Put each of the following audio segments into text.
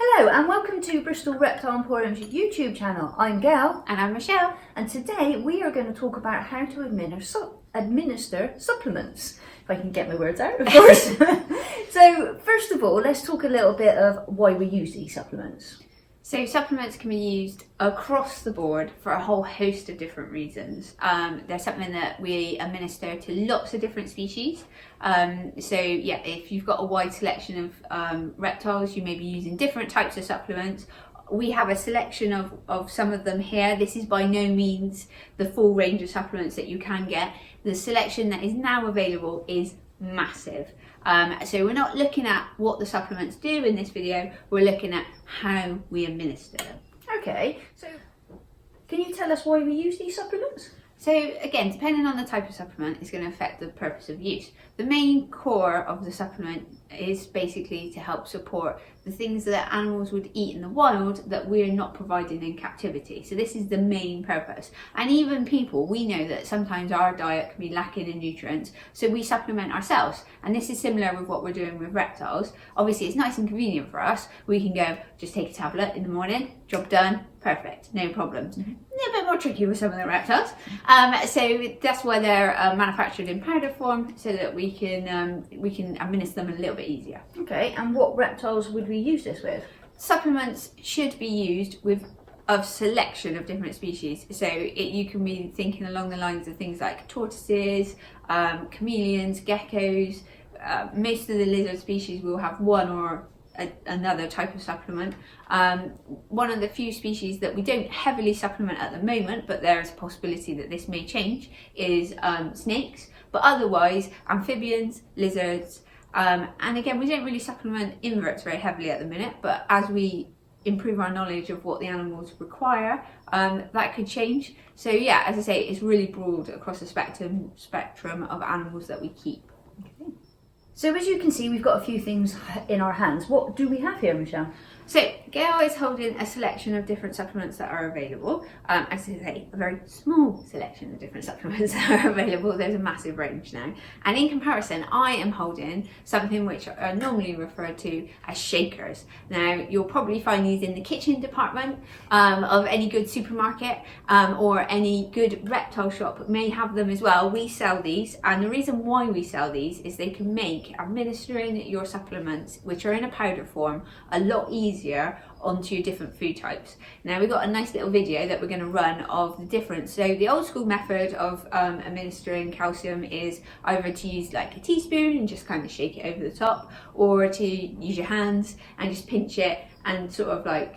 Hello and welcome to Bristol Reptile Emporium's YouTube channel. I'm Gail. And I'm Michelle. And today we are going to talk about how to administer supplements. If I can get my words out, of course. So first of all, let's talk a little bit of why we use these supplements. So supplements can be used across the board for a whole host of different reasons. They're something that we administer to lots of different species. So yeah, if you've got a wide selection of reptiles, you may be using different types of supplements. We have a selection of some of them here. This is by no means the full range of supplements that you can get. The selection that is now available is massive. So we're not looking at what the supplements do in this video, we're looking at how we administer them. Okay, so can you tell us why we use these supplements? So again, depending on the type of supplement, it's going to affect the purpose of use. The main core of the supplement is basically to help support the things that animals would eat in the wild that we're not providing in captivity. So this is the main purpose. And even people, we know that sometimes our diet can be lacking in nutrients, so we supplement ourselves. And this is similar with what we're doing with reptiles. Obviously it's nice and convenient for us. We can go, just take a tablet in the morning, job done, perfect, no problems. A little bit more tricky with some of the reptiles. So that's why they're manufactured in powder form, so that we can administer them a little bit easier. Okay, and what reptiles would we use this with? Supplements should be used with a selection of different species. So you can be thinking along the lines of things like tortoises, chameleons, geckos. Most of the lizard species will have one or another type of supplement. One of the few species that we don't heavily supplement at the moment, but there is a possibility that this may change, is snakes. But otherwise, amphibians, lizards, and again, we don't really supplement inverts very heavily at the minute, but as we improve our knowledge of what the animals require, that could change. So yeah, as I say, it's really broad across the spectrum of animals that we keep. Okay. So as you can see, we've got a few things in our hands. What do we have here, Michelle? So Gail is holding a selection of different supplements that are available. As I say, a very small selection of different supplements that are available. There's a massive range now. And in comparison, I am holding something which are normally referred to as shakers. Now, you'll probably find these in the kitchen department of any good supermarket, or any good reptile shop may have them as well. We sell these, and the reason why we sell these is they can make administering your supplements, which are in a powder form, a lot easier onto your different food types. Now we've got a nice little video that we're going to run of the difference. So the old school method of administering calcium is either to use like a teaspoon and just kind of shake it over the top, or to use your hands and just pinch it and sort of like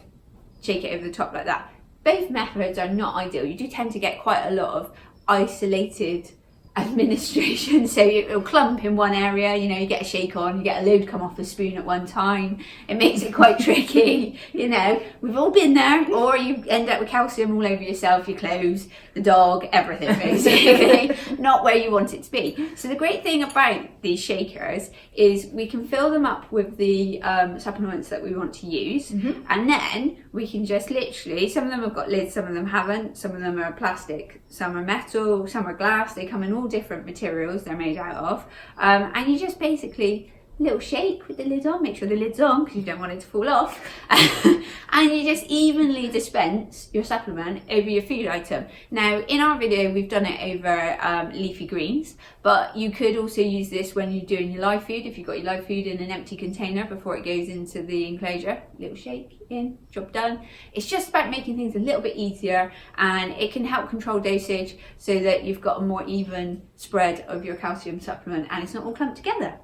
shake it over the top like that. Both methods are not ideal. You do tend to get quite a lot of isolated administration, so it'll clump in one area, you know, you get a shake on, you get a load come off the spoon at one time. It makes it quite tricky, you know, we've all been there. Or you end up with calcium all over yourself, your clothes, the dog, everything basically. Not where you want it to be. So the great thing about these shakers is we can fill them up with the supplements that we want to use, and then we can just literally, some of them have got lids, some of them haven't, some of them are plastic, some are metal, some are glass. They come in all different materials they're made out of, and you just basically little shake with the lid on, make sure the lid's on because you don't want it to fall off, and you just evenly dispense your supplement over your food item. Now in our video we've done it over leafy greens, but you could also use this when you're doing your live food. If you've got your live food in an empty container before it goes into the enclosure, little shake in, job done. It's just about making things a little bit easier, and it can help control dosage so that you've got a more even spread of your calcium supplement and it's not all clumped together.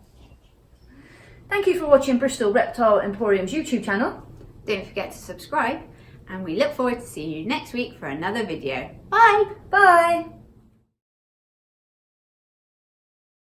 Thank you for watching Bristol Reptile Emporium's YouTube channel. Don't forget to subscribe, and we look forward to seeing you next week for another video. Bye! Bye!